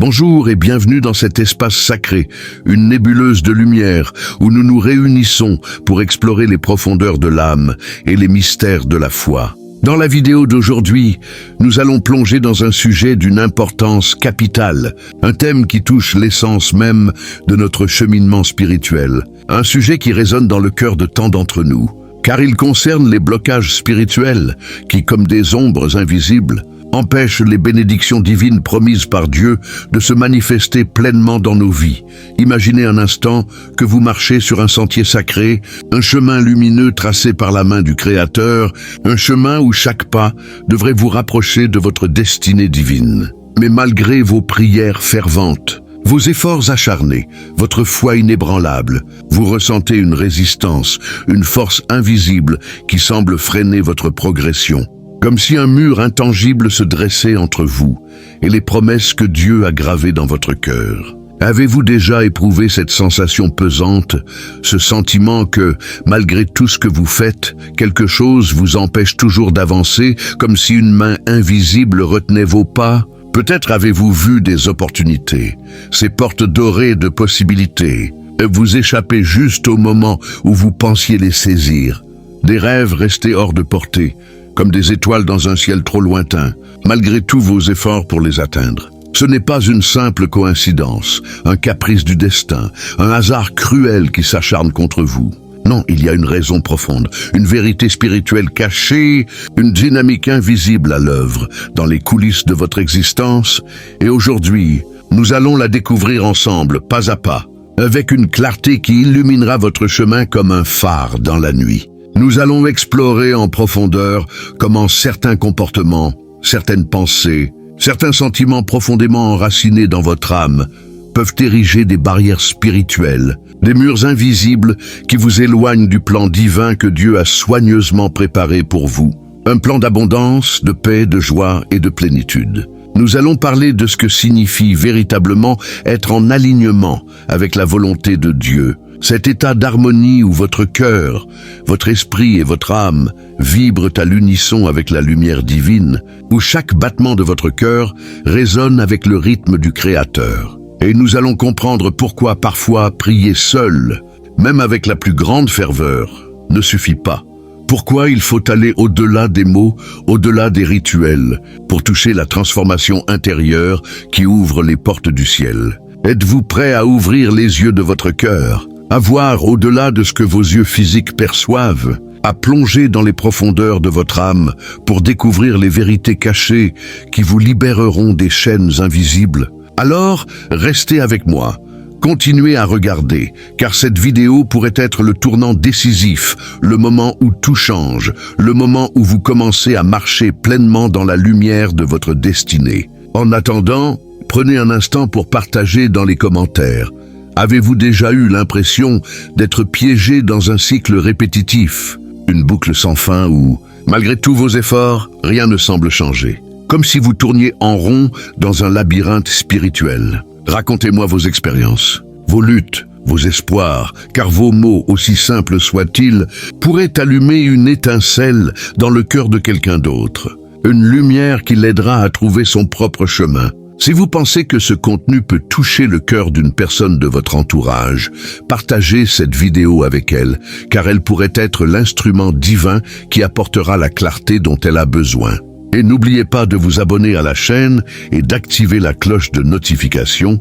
Bonjour et bienvenue dans cet espace sacré, une nébuleuse de lumière où nous nous réunissons pour explorer les profondeurs de l'âme et les mystères de la foi. Dans la vidéo d'aujourd'hui, nous allons plonger dans un sujet d'une importance capitale, un thème qui touche l'essence même de notre cheminement spirituel, un sujet qui résonne dans le cœur de tant d'entre nous, car il concerne les blocages spirituels qui, comme des ombres invisibles, empêche les bénédictions divines promises par Dieu de se manifester pleinement dans nos vies. Imaginez un instant que vous marchez sur un sentier sacré, un chemin lumineux tracé par la main du Créateur, un chemin où chaque pas devrait vous rapprocher de votre destinée divine. Mais malgré vos prières ferventes, vos efforts acharnés, votre foi inébranlable, vous ressentez une résistance, une force invisible qui semble freiner votre progression. Comme si un mur intangible se dressait entre vous et les promesses que Dieu a gravées dans votre cœur. Avez-vous déjà éprouvé cette sensation pesante, ce sentiment que, malgré tout ce que vous faites, quelque chose vous empêche toujours d'avancer, comme si une main invisible retenait vos pas? Peut-être avez-vous vu des opportunités, ces portes dorées de possibilités, vous échapper juste au moment où vous pensiez les saisir. Des rêves restés hors de portée, comme des étoiles dans un ciel trop lointain, malgré tous vos efforts pour les atteindre. Ce n'est pas une simple coïncidence, un caprice du destin, un hasard cruel qui s'acharne contre vous. Non, il y a une raison profonde, une vérité spirituelle cachée, une dynamique invisible à l'œuvre dans les coulisses de votre existence. Et aujourd'hui, nous allons la découvrir ensemble, pas à pas, avec une clarté qui illuminera votre chemin comme un phare dans la nuit. Nous allons explorer en profondeur comment certains comportements, certaines pensées, certains sentiments profondément enracinés dans votre âme peuvent ériger des barrières spirituelles, des murs invisibles qui vous éloignent du plan divin que Dieu a soigneusement préparé pour vous. Un plan d'abondance, de paix, de joie et de plénitude. Nous allons parler de ce que signifie véritablement être en alignement avec la volonté de Dieu. Cet état d'harmonie où votre cœur, votre esprit et votre âme vibrent à l'unisson avec la lumière divine, où chaque battement de votre cœur résonne avec le rythme du Créateur. Et nous allons comprendre pourquoi parfois prier seul, même avec la plus grande ferveur, ne suffit pas. Pourquoi il faut aller au-delà des mots, au-delà des rituels, pour toucher la transformation intérieure qui ouvre les portes du ciel. Êtes-vous prêt à ouvrir les yeux de votre cœur, à voir au-delà de ce que vos yeux physiques perçoivent, à plonger dans les profondeurs de votre âme pour découvrir les vérités cachées qui vous libéreront des chaînes invisibles? Alors, restez avec moi. Continuez à regarder, car cette vidéo pourrait être le tournant décisif, le moment où tout change, le moment où vous commencez à marcher pleinement dans la lumière de votre destinée. En attendant, prenez un instant pour partager dans les commentaires. Avez-vous déjà eu l'impression d'être piégé dans un cycle répétitif, une boucle sans fin où, malgré tous vos efforts, rien ne semble changer? Comme si vous tourniez en rond dans un labyrinthe spirituel. Racontez-moi vos expériences, vos luttes, vos espoirs, car vos mots, aussi simples soient-ils, pourraient allumer une étincelle dans le cœur de quelqu'un d'autre, une lumière qui l'aidera à trouver son propre chemin. Si vous pensez que ce contenu peut toucher le cœur d'une personne de votre entourage, partagez cette vidéo avec elle, car elle pourrait être l'instrument divin qui apportera la clarté dont elle a besoin. Et n'oubliez pas de vous abonner à la chaîne et d'activer la cloche de notification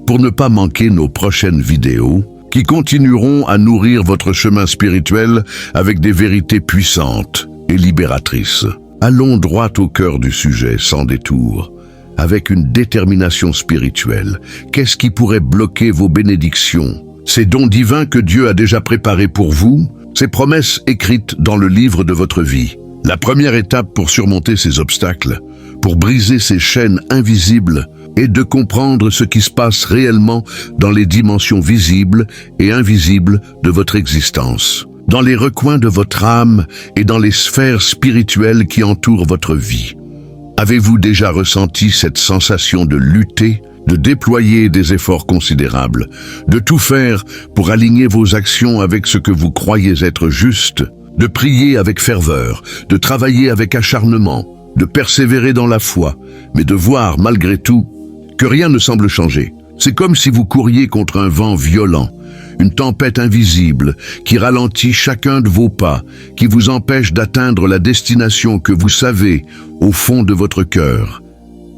pour ne pas manquer nos prochaines vidéos qui continueront à nourrir votre chemin spirituel avec des vérités puissantes et libératrices. Allons droit au cœur du sujet sans détour. Avec une détermination spirituelle, qu'est-ce qui pourrait bloquer vos bénédictions? Ces dons divins que Dieu a déjà préparés pour vous, ces promesses écrites dans le livre de votre vie. La première étape pour surmonter ces obstacles, pour briser ces chaînes invisibles, est de comprendre ce qui se passe réellement dans les dimensions visibles et invisibles de votre existence, dans les recoins de votre âme et dans les sphères spirituelles qui entourent votre vie. Avez-vous déjà ressenti cette sensation de lutter, de déployer des efforts considérables, de tout faire pour aligner vos actions avec ce que vous croyez être juste, de prier avec ferveur, de travailler avec acharnement, de persévérer dans la foi, mais de voir malgré tout que rien ne semble changer. C'est comme si vous couriez contre un vent violent, une tempête invisible qui ralentit chacun de vos pas, qui vous empêche d'atteindre la destination que vous savez, au fond de votre cœur,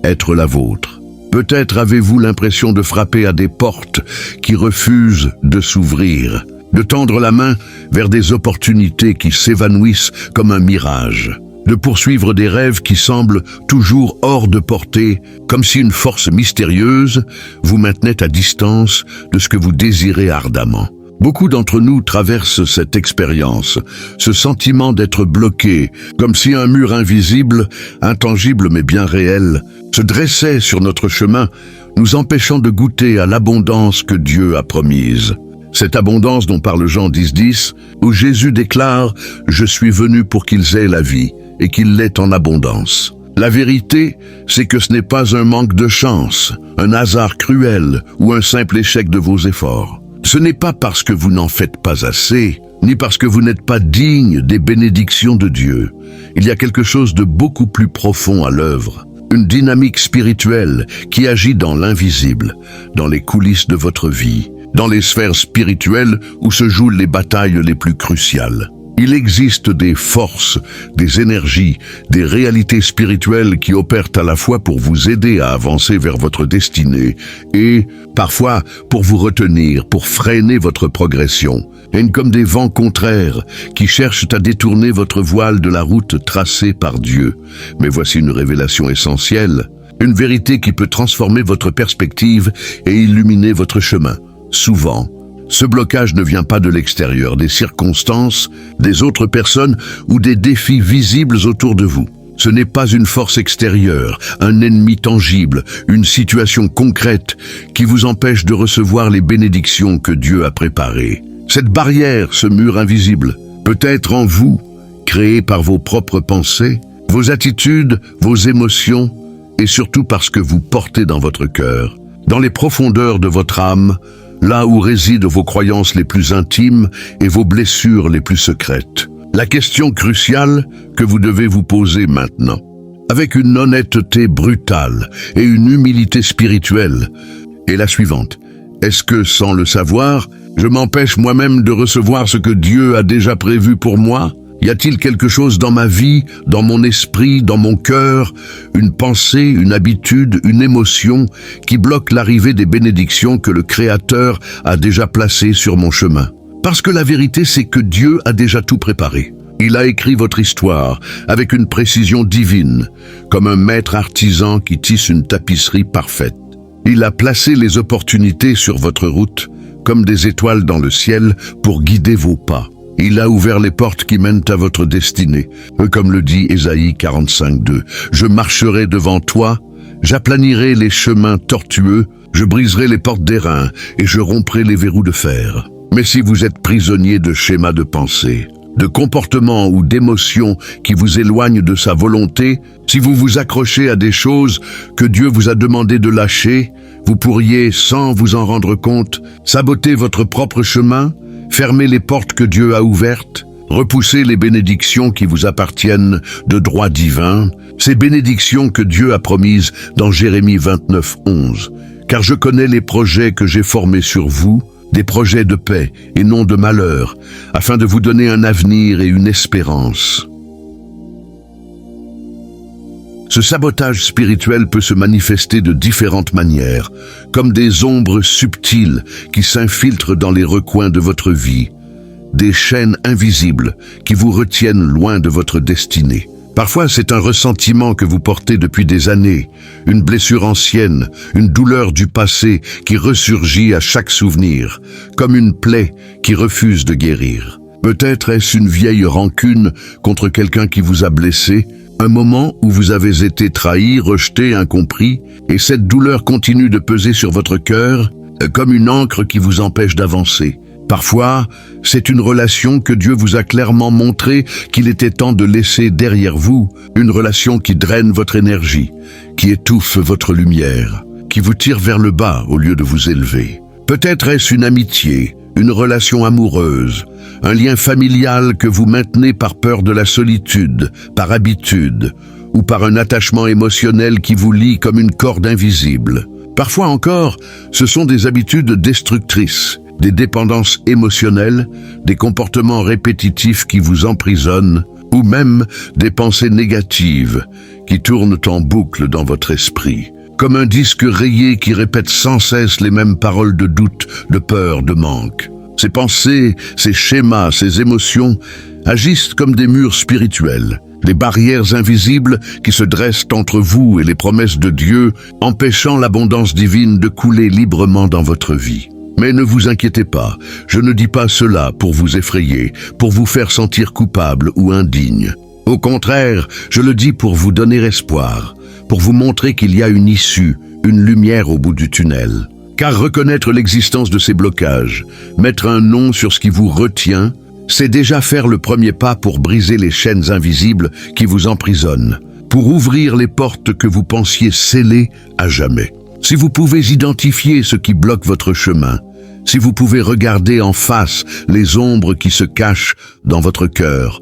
être la vôtre. Peut-être avez-vous l'impression de frapper à des portes qui refusent de s'ouvrir, de tendre la main vers des opportunités qui s'évanouissent comme un mirage, de poursuivre des rêves qui semblent toujours hors de portée, comme si une force mystérieuse vous maintenait à distance de ce que vous désirez ardemment. Beaucoup d'entre nous traversent cette expérience, ce sentiment d'être bloqué, comme si un mur invisible, intangible mais bien réel, se dressait sur notre chemin, nous empêchant de goûter à l'abondance que Dieu a promise. Cette abondance dont parle Jean 10,10, où Jésus déclare « Je suis venu pour qu'ils aient la vie, et qu'ils l'aient en abondance ». La vérité, c'est que ce n'est pas un manque de chance, un hasard cruel ou un simple échec de vos efforts. Ce n'est pas parce que vous n'en faites pas assez, ni parce que vous n'êtes pas digne des bénédictions de Dieu. Il y a quelque chose de beaucoup plus profond à l'œuvre. Une dynamique spirituelle qui agit dans l'invisible, dans les coulisses de votre vie, dans les sphères spirituelles où se jouent les batailles les plus cruciales. Il existe des forces, des énergies, des réalités spirituelles qui opèrent à la fois pour vous aider à avancer vers votre destinée et, parfois, pour vous retenir, pour freiner votre progression. Et comme des vents contraires qui cherchent à détourner votre voile de la route tracée par Dieu. Mais voici une révélation essentielle, une vérité qui peut transformer votre perspective et illuminer votre chemin. Souvent, ce blocage ne vient pas de l'extérieur, des circonstances, des autres personnes ou des défis visibles autour de vous. Ce n'est pas une force extérieure, un ennemi tangible, une situation concrète qui vous empêche de recevoir les bénédictions que Dieu a préparées. Cette barrière, ce mur invisible, peut être en vous, créé par vos propres pensées, vos attitudes, vos émotions, et surtout parce que vous portez dans votre cœur, dans les profondeurs de votre âme, là où résident vos croyances les plus intimes et vos blessures les plus secrètes. La question cruciale que vous devez vous poser maintenant, avec une honnêteté brutale et une humilité spirituelle, est la suivante. Est-ce que, sans le savoir, je m'empêche moi-même de recevoir ce que Dieu a déjà prévu pour moi? Y a-t-il quelque chose dans ma vie, dans mon esprit, dans mon cœur, une pensée, une habitude, une émotion qui bloque l'arrivée des bénédictions que le Créateur a déjà placées sur mon chemin? Parce que la vérité, c'est que Dieu a déjà tout préparé. Il a écrit votre histoire avec une précision divine, comme un maître artisan qui tisse une tapisserie parfaite. Il a placé les opportunités sur votre route, comme des étoiles dans le ciel, pour guider vos pas. Il a ouvert les portes qui mènent à votre destinée. Comme le dit Ésaïe 45,2. Je marcherai devant toi, j'aplanirai les chemins tortueux, je briserai les portes d'airain et je romprai les verrous de fer. Mais si vous êtes prisonnier de schémas de pensée, de comportements ou d'émotions qui vous éloignent de sa volonté, si vous vous accrochez à des choses que Dieu vous a demandé de lâcher, vous pourriez, sans vous en rendre compte, saboter votre propre chemin, fermer les portes que Dieu a ouvertes, repousser les bénédictions qui vous appartiennent de droit divin, ces bénédictions que Dieu a promises dans Jérémie 29,11. Car je connais les projets que j'ai formés sur vous, des projets de paix et non de malheur, afin de vous donner un avenir et une espérance. Ce sabotage spirituel peut se manifester de différentes manières, comme des ombres subtiles qui s'infiltrent dans les recoins de votre vie, des chaînes invisibles qui vous retiennent loin de votre destinée. Parfois, c'est un ressentiment que vous portez depuis des années, une blessure ancienne, une douleur du passé qui ressurgit à chaque souvenir, comme une plaie qui refuse de guérir. Peut-être est-ce une vieille rancune contre quelqu'un qui vous a blessé, un moment où vous avez été trahi, rejeté, incompris, et cette douleur continue de peser sur votre cœur comme une encre qui vous empêche d'avancer. Parfois, c'est une relation que Dieu vous a clairement montré qu'il était temps de laisser derrière vous, une relation qui draine votre énergie, qui étouffe votre lumière, qui vous tire vers le bas au lieu de vous élever. Peut-être est-ce une amitié, une relation amoureuse, un lien familial que vous maintenez par peur de la solitude, par habitude, ou par un attachement émotionnel qui vous lie comme une corde invisible. Parfois encore, ce sont des habitudes destructrices, des dépendances émotionnelles, des comportements répétitifs qui vous emprisonnent, ou même des pensées négatives qui tournent en boucle dans votre esprit, comme un disque rayé qui répète sans cesse les mêmes paroles de doute, de peur, de manque. Ces pensées, ces schémas, ces émotions agissent comme des murs spirituels, des barrières invisibles qui se dressent entre vous et les promesses de Dieu, empêchant l'abondance divine de couler librement dans votre vie. Mais ne vous inquiétez pas, je ne dis pas cela pour vous effrayer, pour vous faire sentir coupable ou indigne. Au contraire, je le dis pour vous donner espoir, pour vous montrer qu'il y a une issue, une lumière au bout du tunnel. Car reconnaître l'existence de ces blocages, mettre un nom sur ce qui vous retient, c'est déjà faire le premier pas pour briser les chaînes invisibles qui vous emprisonnent, pour ouvrir les portes que vous pensiez scellées à jamais. Si vous pouvez identifier ce qui bloque votre chemin, si vous pouvez regarder en face les ombres qui se cachent dans votre cœur,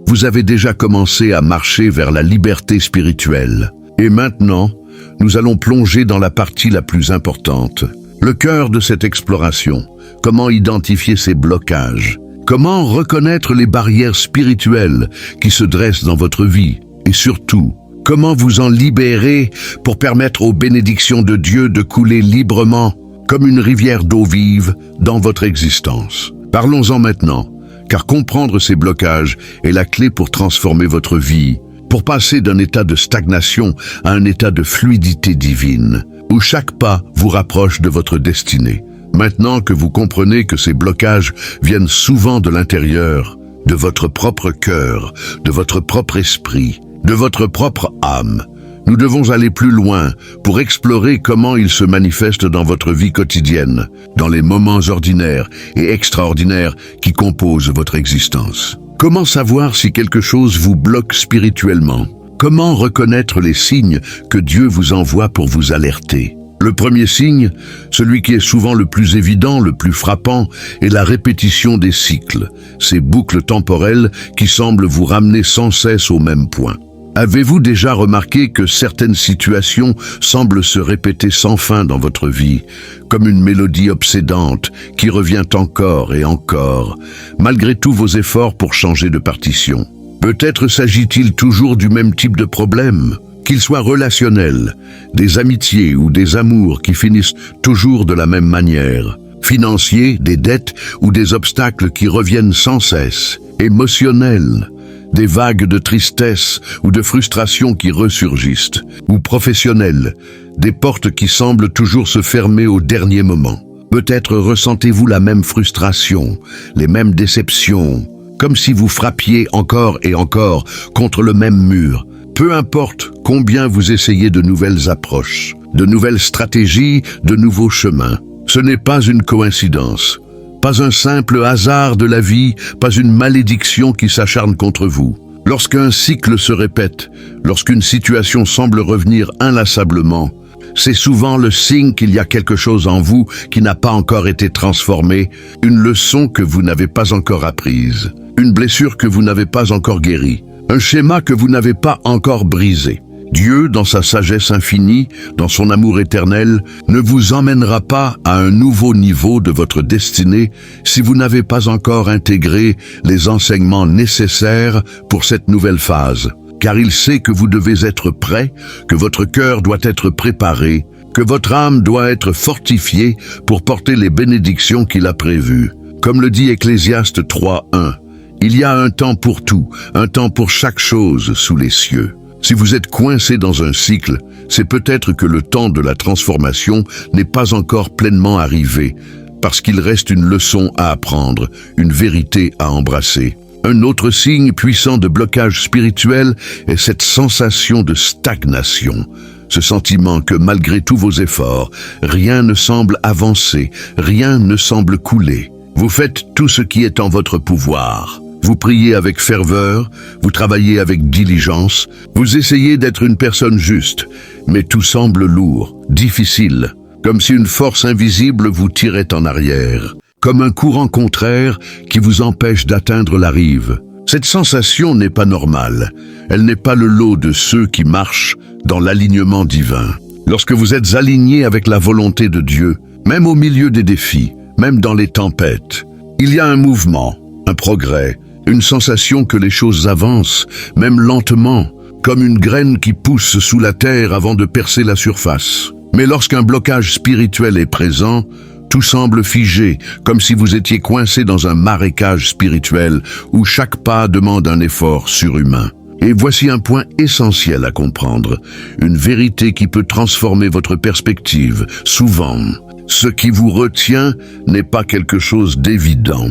vous avez déjà commencé à marcher vers la liberté spirituelle. Et maintenant, nous allons plonger dans la partie la plus importante, le cœur de cette exploration. Comment identifier ces blocages? Comment reconnaître les barrières spirituelles qui se dressent dans votre vie? Et surtout, comment vous en libérer pour permettre aux bénédictions de Dieu de couler librement, comme une rivière d'eau vive, dans votre existence? Parlons-en maintenant, car comprendre ces blocages est la clé pour transformer votre vie, pour passer d'un état de stagnation à un état de fluidité divine, où chaque pas vous rapproche de votre destinée. Maintenant que vous comprenez que ces blocages viennent souvent de l'intérieur, de votre propre cœur, de votre propre esprit, de votre propre âme, nous devons aller plus loin pour explorer comment ils se manifestent dans votre vie quotidienne, dans les moments ordinaires et extraordinaires qui composent votre existence. Comment savoir si quelque chose vous bloque spirituellement? Comment reconnaître les signes que Dieu vous envoie pour vous alerter? Le premier signe, celui qui est souvent le plus évident, le plus frappant, est la répétition des cycles, ces boucles temporelles qui semblent vous ramener sans cesse au même point. Avez-vous déjà remarqué que certaines situations semblent se répéter sans fin dans votre vie, comme une mélodie obsédante qui revient encore et encore, malgré tous vos efforts pour changer de partition? Peut-être s'agit-il toujours du même type de problème, qu'ils soient relationnels, des amitiés ou des amours qui finissent toujours de la même manière, financiers, des dettes ou des obstacles qui reviennent sans cesse, émotionnels, des vagues de tristesse ou de frustration qui ressurgissent, ou professionnels, des portes qui semblent toujours se fermer au dernier moment. Peut-être ressentez-vous la même frustration, les mêmes déceptions, comme si vous frappiez encore et encore contre le même mur. Peu importe combien vous essayez de nouvelles approches, de nouvelles stratégies, de nouveaux chemins, ce n'est pas une coïncidence. Pas un simple hasard de la vie, pas une malédiction qui s'acharne contre vous. Lorsqu'un cycle se répète, lorsqu'une situation semble revenir inlassablement, c'est souvent le signe qu'il y a quelque chose en vous qui n'a pas encore été transformé, une leçon que vous n'avez pas encore apprise, une blessure que vous n'avez pas encore guérie, un schéma que vous n'avez pas encore brisé. Dieu, dans sa sagesse infinie, dans son amour éternel, ne vous emmènera pas à un nouveau niveau de votre destinée si vous n'avez pas encore intégré les enseignements nécessaires pour cette nouvelle phase. Car il sait que vous devez être prêt, que votre cœur doit être préparé, que votre âme doit être fortifiée pour porter les bénédictions qu'il a prévues. Comme le dit Ecclésiaste 3:1, il y a un temps pour tout, un temps pour chaque chose sous les cieux. Si vous êtes coincé dans un cycle, c'est peut-être que le temps de la transformation n'est pas encore pleinement arrivé, parce qu'il reste une leçon à apprendre, une vérité à embrasser. Un autre signe puissant de blocage spirituel est cette sensation de stagnation, ce sentiment que malgré tous vos efforts, rien ne semble avancer, rien ne semble couler. Vous faites tout ce qui est en votre pouvoir. Vous priez avec ferveur, vous travaillez avec diligence, vous essayez d'être une personne juste, mais tout semble lourd, difficile, comme si une force invisible vous tirait en arrière, comme un courant contraire qui vous empêche d'atteindre la rive. Cette sensation n'est pas normale, elle n'est pas le lot de ceux qui marchent dans l'alignement divin. Lorsque vous êtes aligné avec la volonté de Dieu, même au milieu des défis, même dans les tempêtes, il y a un mouvement, un progrès, une sensation que les choses avancent, même lentement, comme une graine qui pousse sous la terre avant de percer la surface. Mais lorsqu'un blocage spirituel est présent, tout semble figé, comme si vous étiez coincé dans un marécage spirituel où chaque pas demande un effort surhumain. Et voici un point essentiel à comprendre, une vérité qui peut transformer votre perspective. Souvent, ce qui vous retient n'est pas quelque chose d'évident.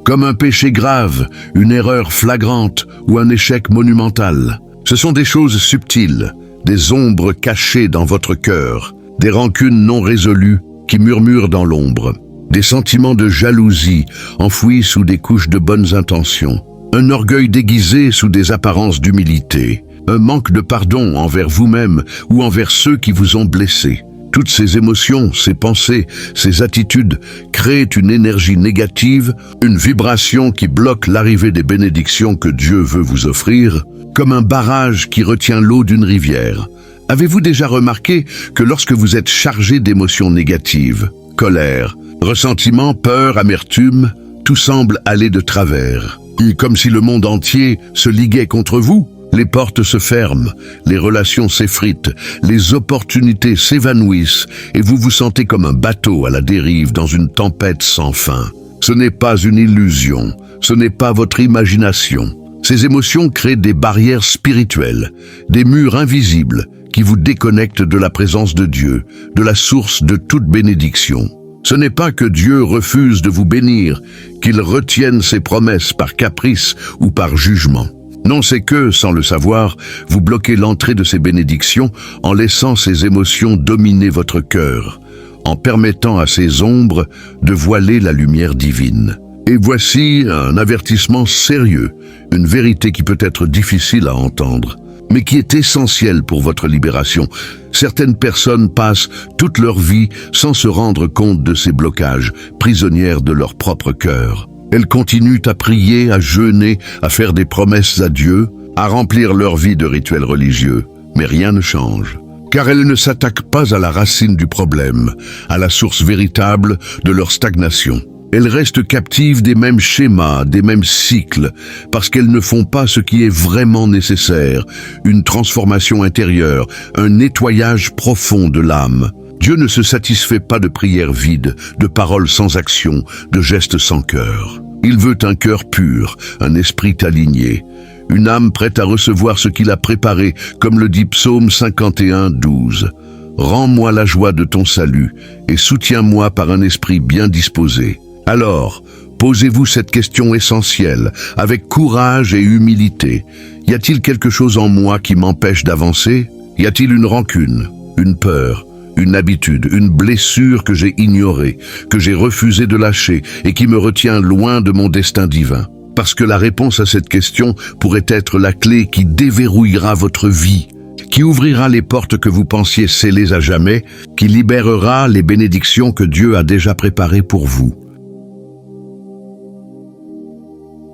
Comme un péché grave, une erreur flagrante ou un échec monumental. Ce sont des choses subtiles, des ombres cachées dans votre cœur, des rancunes non résolues qui murmurent dans l'ombre, des sentiments de jalousie enfouis sous des couches de bonnes intentions, un orgueil déguisé sous des apparences d'humilité, un manque de pardon envers vous-même ou envers ceux qui vous ont blessé. Toutes ces émotions, ces pensées, ces attitudes créent une énergie négative, une vibration qui bloque l'arrivée des bénédictions que Dieu veut vous offrir, comme un barrage qui retient l'eau d'une rivière. Avez-vous déjà remarqué que lorsque vous êtes chargé d'émotions négatives, colère, ressentiment, peur, amertume, tout semble aller de travers, et comme si le monde entier se liguait contre vous? Les portes se ferment, les relations s'effritent, les opportunités s'évanouissent et vous vous sentez comme un bateau à la dérive dans une tempête sans fin. Ce n'est pas une illusion, ce n'est pas votre imagination. Ces émotions créent des barrières spirituelles, des murs invisibles qui vous déconnectent de la présence de Dieu, de la source de toute bénédiction. Ce n'est pas que Dieu refuse de vous bénir, qu'il retienne ses promesses par caprice ou par jugement. Non, c'est que, sans le savoir, vous bloquez l'entrée de ces bénédictions en laissant ces émotions dominer votre cœur, en permettant à ces ombres de voiler la lumière divine. Et voici un avertissement sérieux, une vérité qui peut être difficile à entendre, mais qui est essentielle pour votre libération. Certaines personnes passent toute leur vie sans se rendre compte de ces blocages, prisonnières de leur propre cœur. Elles continuent à prier, à jeûner, à faire des promesses à Dieu, à remplir leur vie de rituels religieux. Mais rien ne change, car elles ne s'attaquent pas à la racine du problème, à la source véritable de leur stagnation. Elles restent captives des mêmes schémas, des mêmes cycles, parce qu'elles ne font pas ce qui est vraiment nécessaire, une transformation intérieure, un nettoyage profond de l'âme. Dieu ne se satisfait pas de prières vides, de paroles sans action, de gestes sans cœur. Il veut un cœur pur, un esprit aligné, une âme prête à recevoir ce qu'il a préparé, comme le dit Psaume 51, 12. « Rends-moi la joie de ton salut et soutiens-moi par un esprit bien disposé. » Alors, posez-vous cette question essentielle, avec courage et humilité. Y a-t-il quelque chose en moi qui m'empêche d'avancer? Y a-t-il une rancune, une peur, une habitude, une blessure que j'ai ignorée, que j'ai refusé de lâcher et qui me retient loin de mon destin divin? Parce que la réponse à cette question pourrait être la clé qui déverrouillera votre vie, qui ouvrira les portes que vous pensiez scellées à jamais, qui libérera les bénédictions que Dieu a déjà préparées pour vous.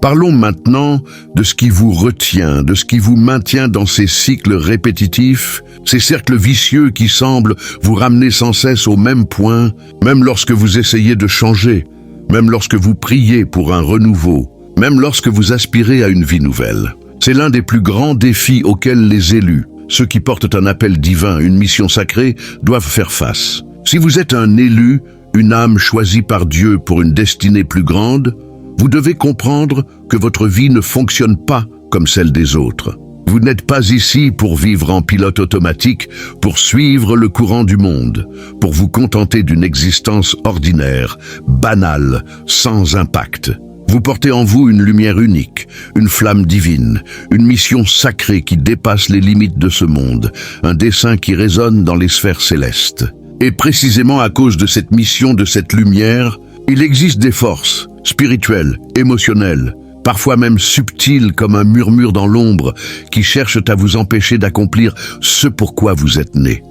Parlons maintenant de ce qui vous retient, de ce qui vous maintient dans ces cycles répétitifs, ces cercles vicieux qui semblent vous ramener sans cesse au même point, même lorsque vous essayez de changer, même lorsque vous priez pour un renouveau, même lorsque vous aspirez à une vie nouvelle. C'est l'un des plus grands défis auxquels les élus, ceux qui portent un appel divin, une mission sacrée, doivent faire face. Si vous êtes un élu, une âme choisie par Dieu pour une destinée plus grande, vous devez comprendre que votre vie ne fonctionne pas comme celle des autres. Vous n'êtes pas ici pour vivre en pilote automatique, pour suivre le courant du monde, pour vous contenter d'une existence ordinaire, banale, sans impact. Vous portez en vous une lumière unique, une flamme divine, une mission sacrée qui dépasse les limites de ce monde, un dessein qui résonne dans les sphères célestes. Et précisément à cause de cette mission, de cette lumière, il existe des forces spirituelles, émotionnelles, parfois même subtiles comme un murmure dans l'ombre, qui cherchent à vous empêcher d'accomplir ce pourquoi vous êtes né.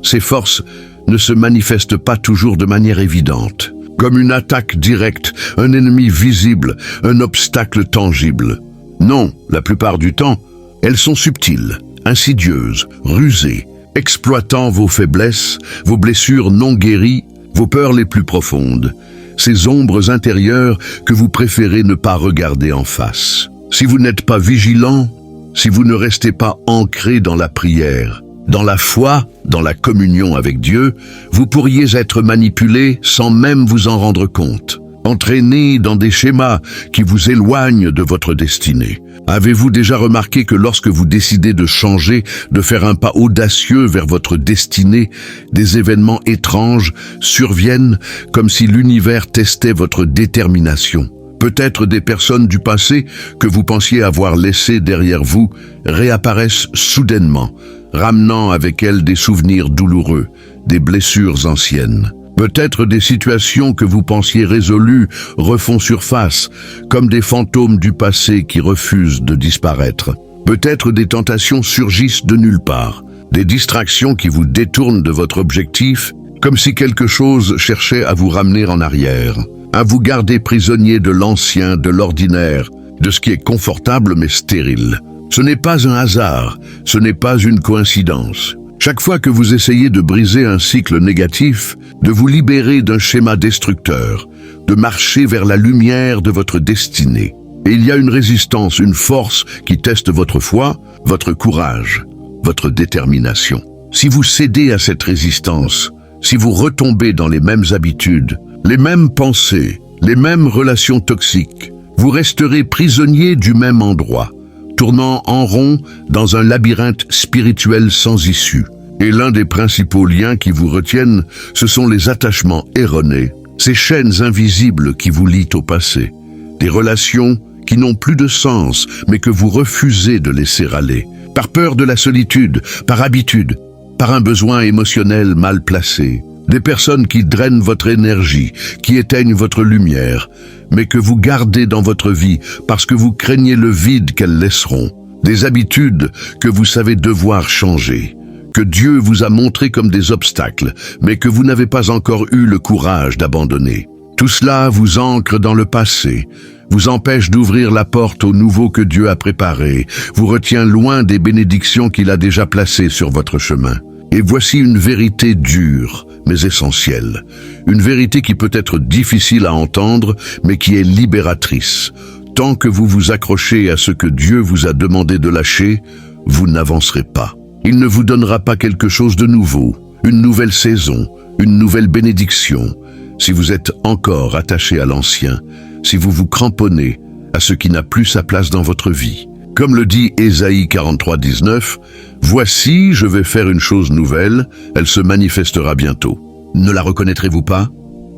Ces forces ne se manifestent pas toujours de manière évidente, comme une attaque directe, un ennemi visible, un obstacle tangible. Non, la plupart du temps, elles sont subtiles, insidieuses, rusées, exploitant vos faiblesses, vos blessures non guéries, vos peurs les plus profondes, ces ombres intérieures que vous préférez ne pas regarder en face. Si vous n'êtes pas vigilant, si vous ne restez pas ancré dans la prière, dans la foi, dans la communion avec Dieu, vous pourriez être manipulé sans même vous en rendre compte, entraîné dans des schémas qui vous éloignent de votre destinée. Avez-vous déjà remarqué que lorsque vous décidez de changer, de faire un pas audacieux vers votre destinée, des événements étranges surviennent comme si l'univers testait votre détermination? Peut-être des personnes du passé que vous pensiez avoir laissées derrière vous réapparaissent soudainement, ramenant avec elles des souvenirs douloureux, des blessures anciennes. Peut-être des situations que vous pensiez résolues refont surface, comme des fantômes du passé qui refusent de disparaître. Peut-être des tentations surgissent de nulle part, des distractions qui vous détournent de votre objectif, comme si quelque chose cherchait à vous ramener en arrière, à vous garder prisonnier de l'ancien, de l'ordinaire, de ce qui est confortable mais stérile. Ce n'est pas un hasard, ce n'est pas une coïncidence. Chaque fois que vous essayez de briser un cycle négatif, de vous libérer d'un schéma destructeur, de marcher vers la lumière de votre destinée, et il y a une résistance, une force qui teste votre foi, votre courage, votre détermination. Si vous cédez à cette résistance, si vous retombez dans les mêmes habitudes, les mêmes pensées, les mêmes relations toxiques, vous resterez prisonnier du même endroit, tournant en rond dans un labyrinthe spirituel sans issue. Et l'un des principaux liens qui vous retiennent, ce sont les attachements erronés, ces chaînes invisibles qui vous lient au passé, des relations qui n'ont plus de sens, mais que vous refusez de laisser aller, par peur de la solitude, par habitude, par un besoin émotionnel mal placé, des personnes qui drainent votre énergie, qui éteignent votre lumière, mais que vous gardez dans votre vie parce que vous craignez le vide qu'elles laisseront, des habitudes que vous savez devoir changer, que Dieu vous a montrées comme des obstacles, mais que vous n'avez pas encore eu le courage d'abandonner. Tout cela vous ancre dans le passé, vous empêche d'ouvrir la porte au nouveau que Dieu a préparé, vous retient loin des bénédictions qu'il a déjà placées sur votre chemin. Et voici une vérité dure, mais essentielle. Une vérité qui peut être difficile à entendre, mais qui est libératrice. Tant que vous vous accrochez à ce que Dieu vous a demandé de lâcher, vous n'avancerez pas. Il ne vous donnera pas quelque chose de nouveau, une nouvelle saison, une nouvelle bénédiction, si vous êtes encore attaché à l'ancien, si vous vous cramponnez à ce qui n'a plus sa place dans votre vie. Comme le dit Ésaïe 43, 19, « Voici, je vais faire une chose nouvelle, elle se manifestera bientôt. » Ne la reconnaîtrez-vous pas?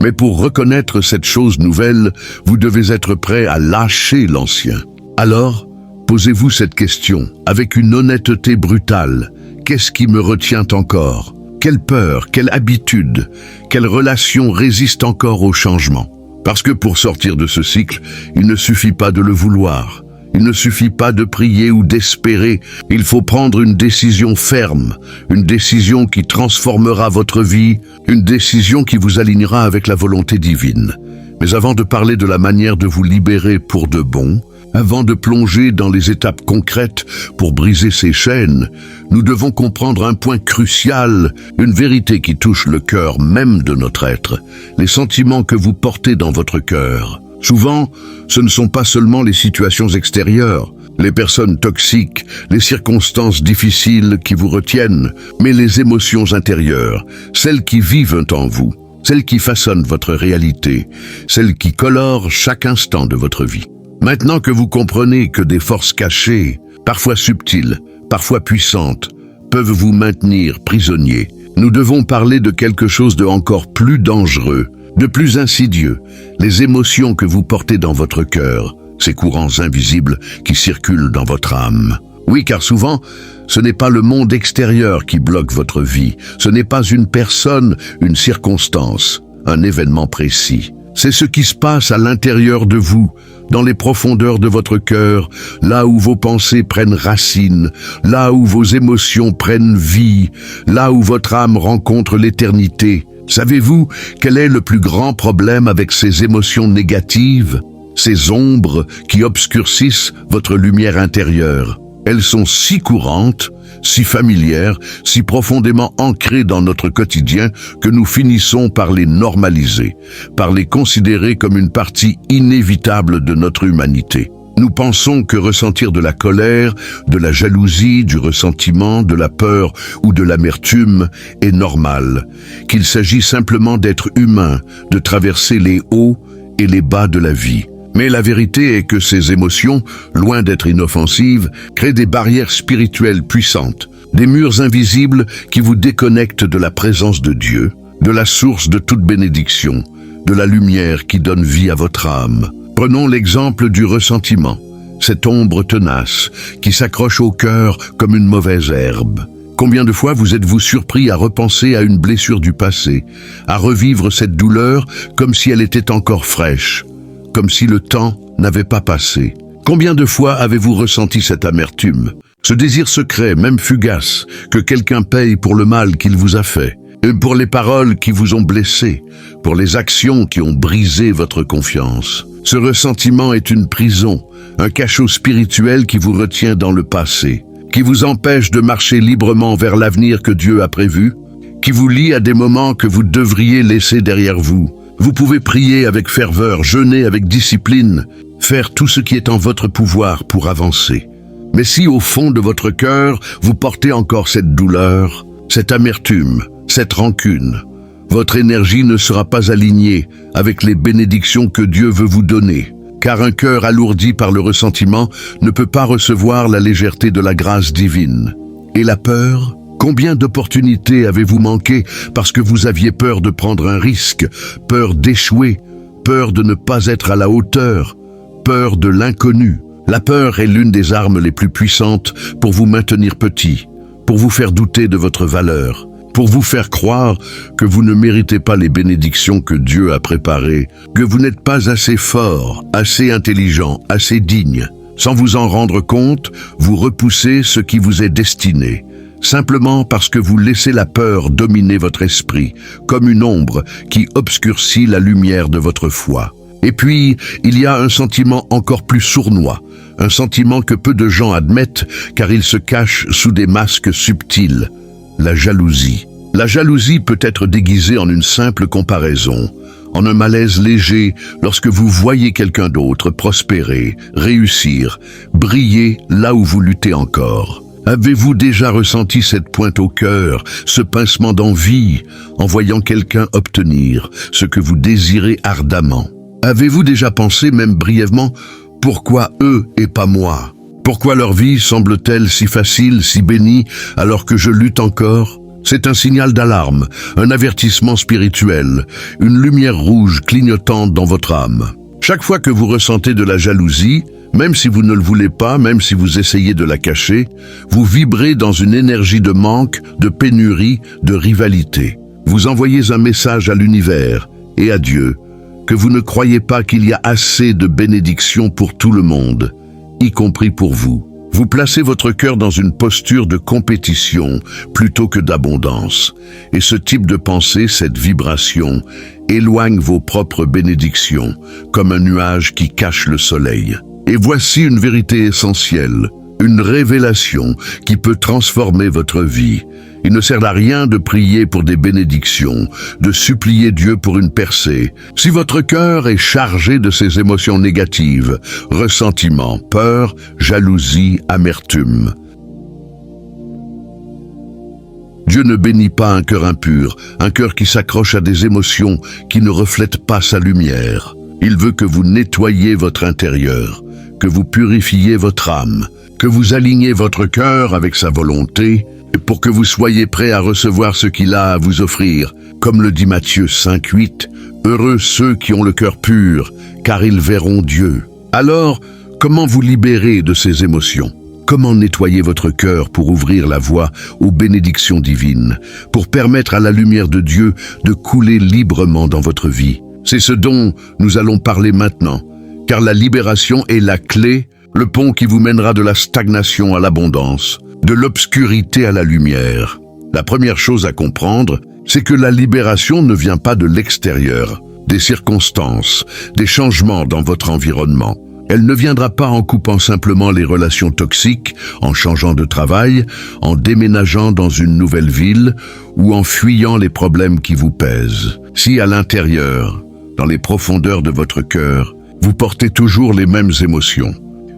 Mais pour reconnaître cette chose nouvelle, vous devez être prêt à lâcher l'ancien. Alors, posez-vous cette question, avec une honnêteté brutale. Qu'est-ce qui me retient encore? Quelle peur, quelle habitude, quelle relation résiste encore au changement? Parce que pour sortir de ce cycle, il ne suffit pas de le vouloir. Il ne suffit pas de prier ou d'espérer, il faut prendre une décision ferme, une décision qui transformera votre vie, une décision qui vous alignera avec la volonté divine. Mais avant de parler de la manière de vous libérer pour de bon, avant de plonger dans les étapes concrètes pour briser ces chaînes, nous devons comprendre un point crucial, une vérité qui touche le cœur même de notre être, les sentiments que vous portez dans votre cœur. Souvent, ce ne sont pas seulement les situations extérieures, les personnes toxiques, les circonstances difficiles qui vous retiennent, mais les émotions intérieures, celles qui vivent en vous, celles qui façonnent votre réalité, celles qui colorent chaque instant de votre vie. Maintenant que vous comprenez que des forces cachées, parfois subtiles, parfois puissantes, peuvent vous maintenir prisonnier, nous devons parler de quelque chose de encore plus dangereux, de plus insidieux, les émotions que vous portez dans votre cœur, ces courants invisibles qui circulent dans votre âme. Oui, car souvent, ce n'est pas le monde extérieur qui bloque votre vie, ce n'est pas une personne, une circonstance, un événement précis. C'est ce qui se passe à l'intérieur de vous, dans les profondeurs de votre cœur, là où vos pensées prennent racine, là où vos émotions prennent vie, là où votre âme rencontre l'éternité. Savez-vous quel est le plus grand problème avec ces émotions négatives, ces ombres qui obscurcissent votre lumière intérieure? Elles sont si courantes, si familières, si profondément ancrées dans notre quotidien que nous finissons par les normaliser, par les considérer comme une partie inévitable de notre humanité. Nous pensons que ressentir de la colère, de la jalousie, du ressentiment, de la peur ou de l'amertume est normal, qu'il s'agit simplement d'être humain, de traverser les hauts et les bas de la vie. Mais la vérité est que ces émotions, loin d'être inoffensives, créent des barrières spirituelles puissantes, des murs invisibles qui vous déconnectent de la présence de Dieu, de la source de toute bénédiction, de la lumière qui donne vie à votre âme. Prenons l'exemple du ressentiment, cette ombre tenace qui s'accroche au cœur comme une mauvaise herbe. Combien de fois vous êtes-vous surpris à repenser à une blessure du passé, à revivre cette douleur comme si elle était encore fraîche, comme si le temps n'avait pas passé? Combien de fois avez-vous ressenti cette amertume, ce désir secret, même fugace, que quelqu'un paye pour le mal qu'il vous a fait, et pour les paroles qui vous ont blessé, pour les actions qui ont brisé votre confiance? Ce ressentiment est une prison, un cachot spirituel qui vous retient dans le passé, qui vous empêche de marcher librement vers l'avenir que Dieu a prévu, qui vous lie à des moments que vous devriez laisser derrière vous. Vous pouvez prier avec ferveur, jeûner avec discipline, faire tout ce qui est en votre pouvoir pour avancer. Mais si au fond de votre cœur, vous portez encore cette douleur, cette amertume, cette rancune, votre énergie ne sera pas alignée avec les bénédictions que Dieu veut vous donner, car un cœur alourdi par le ressentiment ne peut pas recevoir la légèreté de la grâce divine. Et la peur? Combien d'opportunités avez-vous manqué parce que vous aviez peur de prendre un risque, peur d'échouer, peur de ne pas être à la hauteur, peur de l'inconnu? La peur est l'une des armes les plus puissantes pour vous maintenir petit, pour vous faire douter de votre valeur, pour vous faire croire que vous ne méritez pas les bénédictions que Dieu a préparées, que vous n'êtes pas assez fort, assez intelligent, assez digne. Sans vous en rendre compte, vous repoussez ce qui vous est destiné, simplement parce que vous laissez la peur dominer votre esprit, comme une ombre qui obscurcit la lumière de votre foi. Et puis, il y a un sentiment encore plus sournois, un sentiment que peu de gens admettent car il se cache sous des masques subtils. La jalousie. La jalousie peut être déguisée en une simple comparaison, en un malaise léger lorsque vous voyez quelqu'un d'autre prospérer, réussir, briller là où vous luttez encore. Avez-vous déjà ressenti cette pointe au cœur, ce pincement d'envie en voyant quelqu'un obtenir ce que vous désirez ardemment? Avez-vous déjà pensé, même brièvement, pourquoi eux et pas moi? Pourquoi leur vie semble-t-elle si facile, si bénie, alors que je lutte encore? C'est un signal d'alarme, un avertissement spirituel, une lumière rouge clignotante dans votre âme. Chaque fois que vous ressentez de la jalousie, même si vous ne le voulez pas, même si vous essayez de la cacher, vous vibrez dans une énergie de manque, de pénurie, de rivalité. Vous envoyez un message à l'univers et à Dieu que vous ne croyez pas qu'il y a assez de bénédictions pour tout le monde, y compris pour vous. Vous placez votre cœur dans une posture de compétition plutôt que d'abondance. Et ce type de pensée, cette vibration, éloigne vos propres bénédictions, comme un nuage qui cache le soleil. Et voici une vérité essentielle, une révélation qui peut transformer votre vie. Il ne sert à rien de prier pour des bénédictions, de supplier Dieu pour une percée. Si votre cœur est chargé de ces émotions négatives, ressentiment, peur, jalousie, amertume, Dieu ne bénit pas un cœur impur, un cœur qui s'accroche à des émotions qui ne reflètent pas sa lumière. Il veut que vous nettoyiez votre intérieur, que vous purifiez votre âme, que vous aligniez votre cœur avec sa volonté, pour que vous soyez prêts à recevoir ce qu'il a à vous offrir. Comme le dit Matthieu 5:8, « Heureux ceux qui ont le cœur pur, car ils verront Dieu. » Alors, comment vous libérer de ces émotions? Comment nettoyer votre cœur pour ouvrir la voie aux bénédictions divines, pour permettre à la lumière de Dieu de couler librement dans votre vie? C'est ce dont nous allons parler maintenant, car la libération est la clé, le pont qui vous mènera de la stagnation à l'abondance, de l'obscurité à la lumière. La première chose à comprendre, c'est que la libération ne vient pas de l'extérieur, des circonstances, des changements dans votre environnement. Elle ne viendra pas en coupant simplement les relations toxiques, en changeant de travail, en déménageant dans une nouvelle ville ou en fuyant les problèmes qui vous pèsent. Si à l'intérieur, dans les profondeurs de votre cœur, vous portez toujours les mêmes émotions,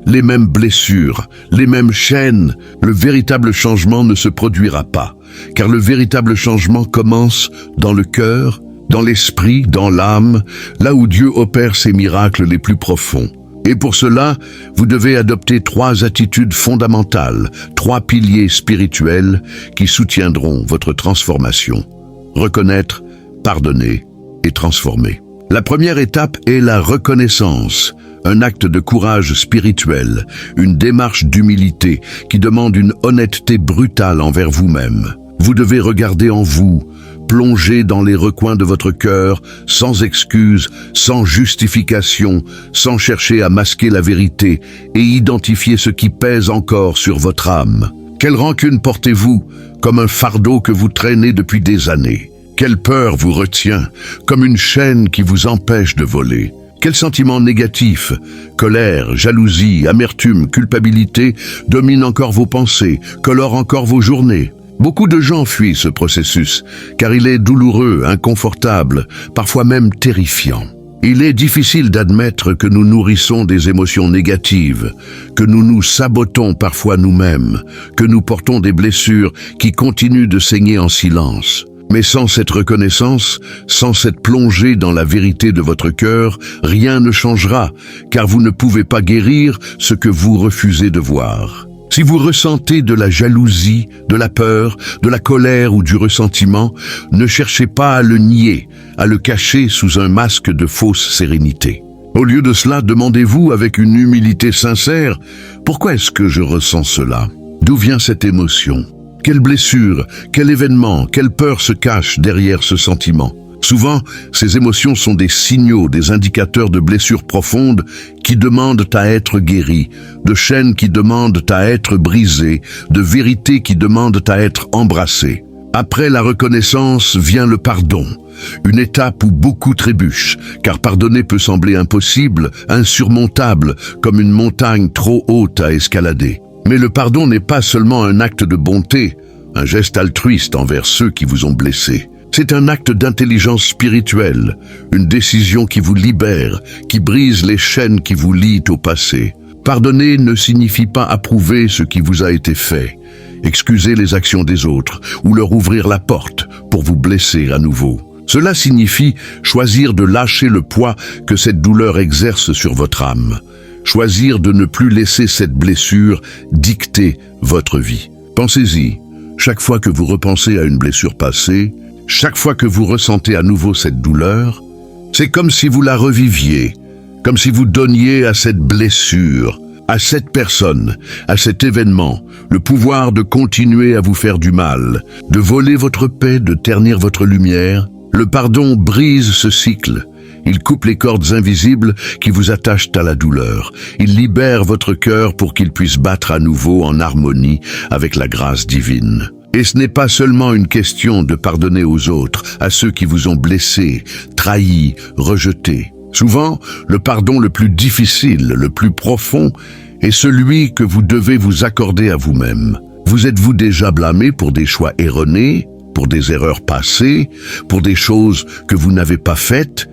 les mêmes blessures, les mêmes chaînes, le véritable changement ne se produira pas, car le véritable changement commence dans le cœur, dans l'esprit, dans l'âme, là où Dieu opère ses miracles les plus profonds. Et pour cela, vous devez adopter 3 attitudes fondamentales, 3 piliers spirituels qui soutiendront votre transformation. Reconnaître, pardonner et transformer. La première étape est la reconnaissance, un acte de courage spirituel, une démarche d'humilité qui demande une honnêteté brutale envers vous-même. Vous devez regarder en vous, plonger dans les recoins de votre cœur, sans excuse, sans justification, sans chercher à masquer la vérité et identifier ce qui pèse encore sur votre âme. Quelle rancune portez-vous, comme un fardeau que vous traînez depuis des années? Quelle peur vous retient, comme une chaîne qui vous empêche de voler? Quels sentiments négatifs, colère, jalousie, amertume, culpabilité dominent encore vos pensées, colorent encore vos journées? Beaucoup de gens fuient ce processus, car il est douloureux, inconfortable, parfois même terrifiant. Il est difficile d'admettre que nous nourrissons des émotions négatives, que nous nous sabotons parfois nous-mêmes, que nous portons des blessures qui continuent de saigner en silence. Mais sans cette reconnaissance, sans cette plongée dans la vérité de votre cœur, rien ne changera, car vous ne pouvez pas guérir ce que vous refusez de voir. Si vous ressentez de la jalousie, de la peur, de la colère ou du ressentiment, ne cherchez pas à le nier, à le cacher sous un masque de fausse sérénité. Au lieu de cela, demandez-vous avec une humilité sincère, « Pourquoi est-ce que je ressens cela? D'où vient cette émotion? Quelle blessure, quel événement, quelle peur se cache derrière ce sentiment ?» Souvent, ces émotions sont des signaux, des indicateurs de blessures profondes qui demandent à être guéries, de chaînes qui demandent à être brisées, de vérités qui demandent à être embrassées. Après la reconnaissance vient le pardon, une étape où beaucoup trébuchent, car pardonner peut sembler impossible, insurmontable, comme une montagne trop haute à escalader. Mais le pardon n'est pas seulement un acte de bonté, un geste altruiste envers ceux qui vous ont blessés. C'est un acte d'intelligence spirituelle, une décision qui vous libère, qui brise les chaînes qui vous lient au passé. Pardonner ne signifie pas approuver ce qui vous a été fait, excuser les actions des autres ou leur ouvrir la porte pour vous blesser à nouveau. Cela signifie choisir de lâcher le poids que cette douleur exerce sur votre âme, choisir de ne plus laisser cette blessure dicter votre vie. Pensez-y, chaque fois que vous repensez à une blessure passée, chaque fois que vous ressentez à nouveau cette douleur, c'est comme si vous la reviviez, comme si vous donniez à cette blessure, à cette personne, à cet événement, le pouvoir de continuer à vous faire du mal, de voler votre paix, de ternir votre lumière. Le pardon brise ce cycle. Il coupe les cordes invisibles qui vous attachent à la douleur. Il libère votre cœur pour qu'il puisse battre à nouveau en harmonie avec la grâce divine. Et ce n'est pas seulement une question de pardonner aux autres, à ceux qui vous ont blessés, trahis, rejetés. Souvent, le pardon le plus difficile, le plus profond, est celui que vous devez vous accorder à vous-même. Vous êtes-vous déjà blâmé pour des choix erronés, pour des erreurs passées, pour des choses que vous n'avez pas faites,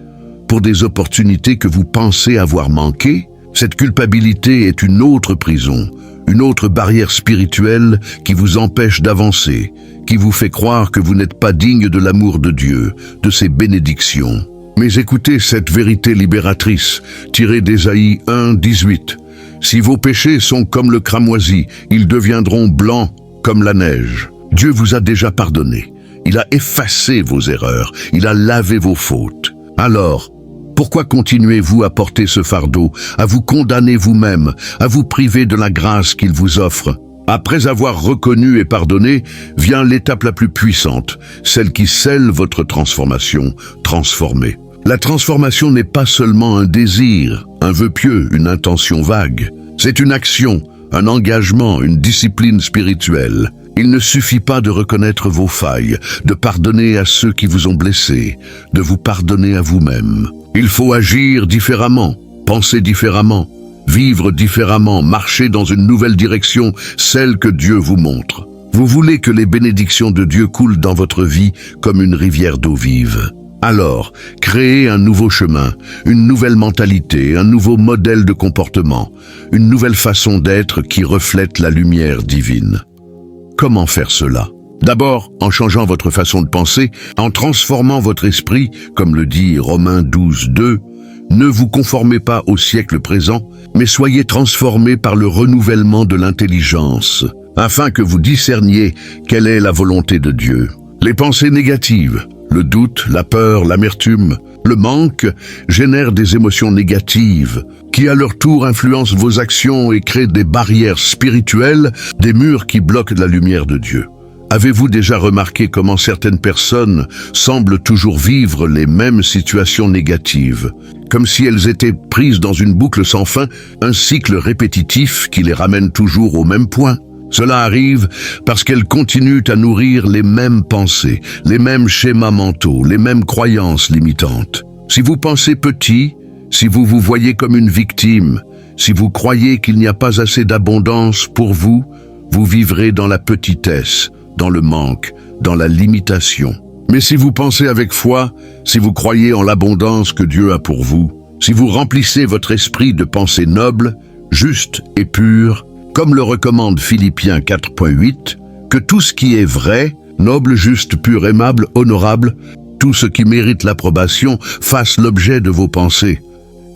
pour des opportunités que vous pensez avoir manquées? Cette culpabilité est une autre prison, une autre barrière spirituelle qui vous empêche d'avancer, qui vous fait croire que vous n'êtes pas digne de l'amour de Dieu, de ses bénédictions. Mais écoutez cette vérité libératrice, tirée d'Ésaïe 1:18. « Si vos péchés sont comme le cramoisi, ils deviendront blancs comme la neige. » Dieu vous a déjà pardonné. Il a effacé vos erreurs, il a lavé vos fautes. Alors, pourquoi continuez-vous à porter ce fardeau, à vous condamner vous-même, à vous priver de la grâce qu'il vous offre? Après avoir reconnu et pardonné, vient l'étape la plus puissante, celle qui scelle votre transformation, transformer. La transformation n'est pas seulement un désir, un vœu pieux, une intention vague. C'est une action, un engagement, une discipline spirituelle. Il ne suffit pas de reconnaître vos failles, de pardonner à ceux qui vous ont blessés, de vous pardonner à vous-même. Il faut agir différemment, penser différemment, vivre différemment, marcher dans une nouvelle direction, celle que Dieu vous montre. Vous voulez que les bénédictions de Dieu coulent dans votre vie comme une rivière d'eau vive. Alors, créez un nouveau chemin, une nouvelle mentalité, un nouveau modèle de comportement, une nouvelle façon d'être qui reflète la lumière divine. Comment faire cela? D'abord, en changeant votre façon de penser, en transformant votre esprit, comme le dit Romains 12, 2, ne vous conformez pas au siècle présent, mais soyez transformés par le renouvellement de l'intelligence, afin que vous discerniez quelle est la volonté de Dieu. Les pensées négatives, le doute, la peur, l'amertume, le manque génèrent des émotions négatives qui à leur tour influencent vos actions et créent des barrières spirituelles, des murs qui bloquent la lumière de Dieu. Avez-vous déjà remarqué comment certaines personnes semblent toujours vivre les mêmes situations négatives, comme si elles étaient prises dans une boucle sans fin, un cycle répétitif qui les ramène toujours au même point? Cela arrive parce qu'elles continuent à nourrir les mêmes pensées, les mêmes schémas mentaux, les mêmes croyances limitantes. Si vous pensez petit, si vous vous voyez comme une victime, si vous croyez qu'il n'y a pas assez d'abondance pour vous, vous vivrez dans la petitesse, dans le manque, dans la limitation. Mais si vous pensez avec foi, si vous croyez en l'abondance que Dieu a pour vous, si vous remplissez votre esprit de pensées nobles, justes et pures, comme le recommande Philippiens 4.8, que tout ce qui est vrai, noble, juste, pur, aimable, honorable, tout ce qui mérite l'approbation fasse l'objet de vos pensées.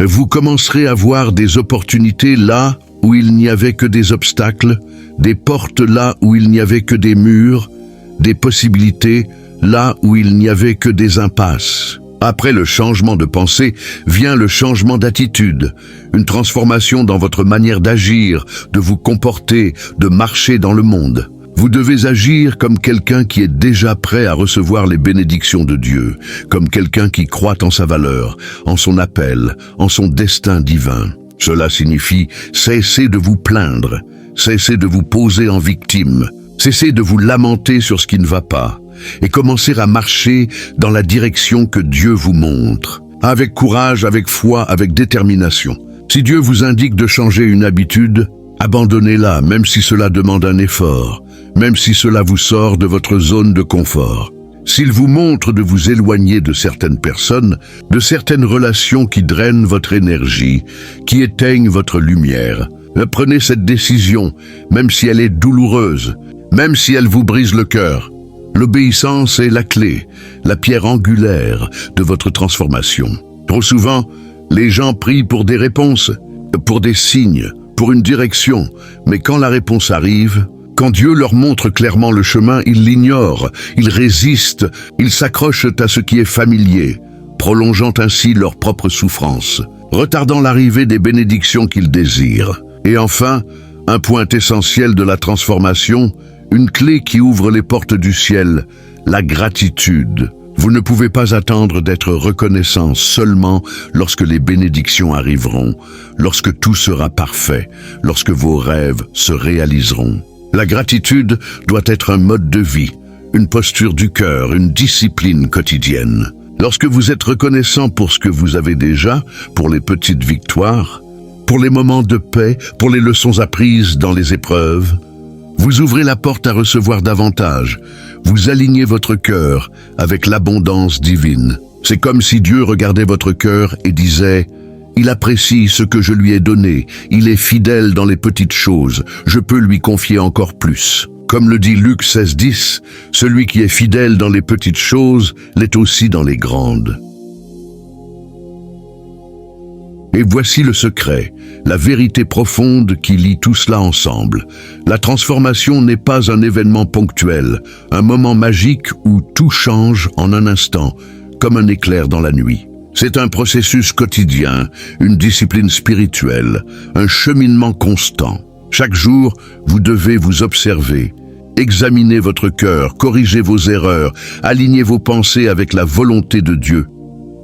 Vous commencerez à voir des opportunités là où il n'y avait que des obstacles, des portes là où il n'y avait que des murs, des possibilités là où il n'y avait que des impasses. Après le changement de pensée vient le changement d'attitude, une transformation dans votre manière d'agir, de vous comporter, de marcher dans le monde. Vous devez agir comme quelqu'un qui est déjà prêt à recevoir les bénédictions de Dieu, comme quelqu'un qui croit en sa valeur, en son appel, en son destin divin. Cela signifie cesser de vous plaindre, cesser de vous poser en victime, cesser de vous lamenter sur ce qui ne va pas, et commencer à marcher dans la direction que Dieu vous montre, avec courage, avec foi, avec détermination. Si Dieu vous indique de changer une habitude, abandonnez-la, même si cela demande un effort, même si cela vous sort de votre zone de confort. S'il vous montre de vous éloigner de certaines personnes, de certaines relations qui drainent votre énergie, qui éteignent votre lumière, prenez cette décision, même si elle est douloureuse, même si elle vous brise le cœur. L'obéissance est la clé, la pierre angulaire de votre transformation. Trop souvent, les gens prient pour des réponses, pour des signes, pour une direction, mais quand la réponse arrive, quand Dieu leur montre clairement le chemin, ils l'ignorent, ils résistent, ils s'accrochent à ce qui est familier, prolongeant ainsi leur propre souffrance, retardant l'arrivée des bénédictions qu'ils désirent. Et enfin, un point essentiel de la transformation, une clé qui ouvre les portes du ciel, la gratitude. Vous ne pouvez pas attendre d'être reconnaissant seulement lorsque les bénédictions arriveront, lorsque tout sera parfait, lorsque vos rêves se réaliseront. La gratitude doit être un mode de vie, une posture du cœur, une discipline quotidienne. Lorsque vous êtes reconnaissant pour ce que vous avez déjà, pour les petites victoires, pour les moments de paix, pour les leçons apprises dans les épreuves, vous ouvrez la porte à recevoir davantage. Vous alignez votre cœur avec l'abondance divine. C'est comme si Dieu regardait votre cœur et disait « Il apprécie ce que je lui ai donné. Il est fidèle dans les petites choses. Je peux lui confier encore plus. » Comme le dit Luc 16:10, « Celui qui est fidèle dans les petites choses l'est aussi dans les grandes. » Et voici le secret, la vérité profonde qui lie tout cela ensemble. La transformation n'est pas un événement ponctuel, un moment magique où tout change en un instant, comme un éclair dans la nuit. C'est un processus quotidien, une discipline spirituelle, un cheminement constant. Chaque jour, vous devez vous observer, examiner votre cœur, corriger vos erreurs, aligner vos pensées avec la volonté de Dieu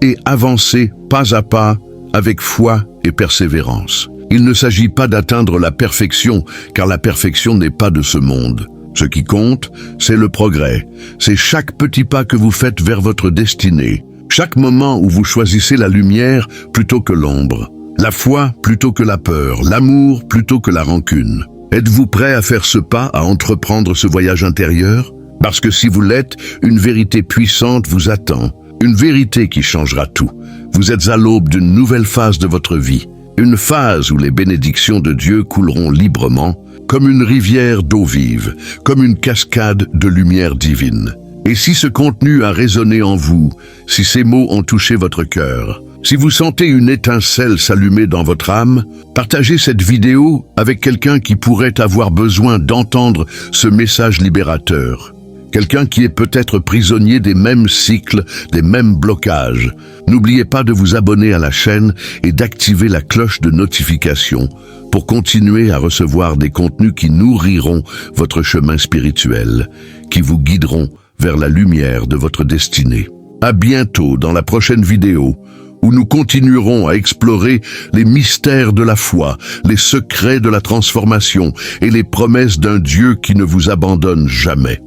et avancer pas à pas avec foi et persévérance. Il ne s'agit pas d'atteindre la perfection, car la perfection n'est pas de ce monde. Ce qui compte, c'est le progrès. C'est chaque petit pas que vous faites vers votre destinée. Chaque moment où vous choisissez la lumière plutôt que l'ombre. La foi plutôt que la peur, l'amour plutôt que la rancune. Êtes-vous prêt à faire ce pas, à entreprendre ce voyage intérieur? Parce que si vous l'êtes, une vérité puissante vous attend. Une vérité qui changera tout. Vous êtes à l'aube d'une nouvelle phase de votre vie. Une phase où les bénédictions de Dieu couleront librement, comme une rivière d'eau vive, comme une cascade de lumière divine. Et si ce contenu a résonné en vous, si ces mots ont touché votre cœur, si vous sentez une étincelle s'allumer dans votre âme, partagez cette vidéo avec quelqu'un qui pourrait avoir besoin d'entendre ce message libérateur. Quelqu'un qui est peut-être prisonnier des mêmes cycles, des mêmes blocages. N'oubliez pas de vous abonner à la chaîne et d'activer la cloche de notification pour continuer à recevoir des contenus qui nourriront votre chemin spirituel, qui vous guideront vers la lumière de votre destinée. À bientôt dans la prochaine vidéo, où nous continuerons à explorer les mystères de la foi, les secrets de la transformation et les promesses d'un Dieu qui ne vous abandonne jamais.